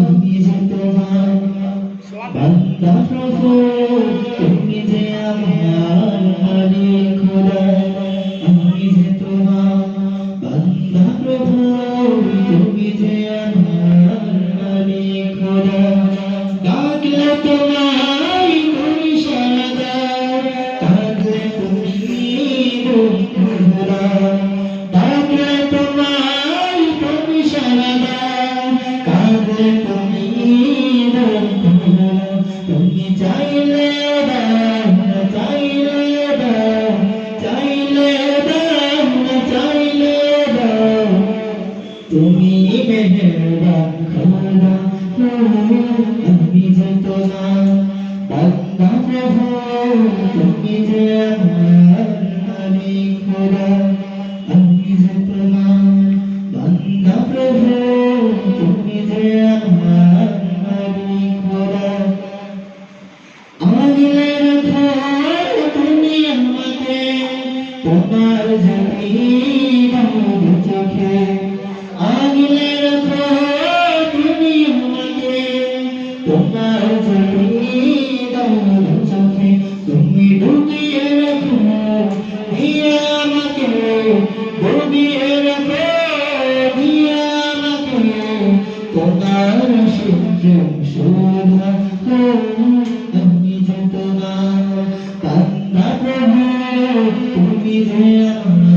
আমি যে তোমার বান্দা প্রভু, তুমি যে আমার মালিক খোদা। আমি যে তোমার বান্দা প্রভু, তুমি যে আমার মালিক খোদা। ডাকলে তোমায় তুমি সাড়া দাও, ডাকলে তুমি খোদা। ডাকলে তোমায় তুমি সাড়া দাও, ডাকলে তুমি খোদা। তুমি চাইলে দাও না চাইলে দাও, চাইলে দাও না চাইলে দাও, তুমি মেহেরবান খোদা। আমি যে তোমার বান্দা প্রভু, তুমি যে আমার মালিক খোদা। আমি যে তোমার বান্দা প্রভু, তুমি যে আমার মালিক খোদা। আগলে রাখো তুমি আমাকে তোমার জমিদার চোখে। আগলে রাখো তুমি আমাকে তোমার জমিদার চোখে। তুমি ডুবিয়ে রাখো দিয়ে আমাকে, ডুবিয়ে রাখো দিয়ে আমাকে তোমার সুযোগ সুধা। আমি যে তোমার বান্দা প্রভু, তুমি যে আমার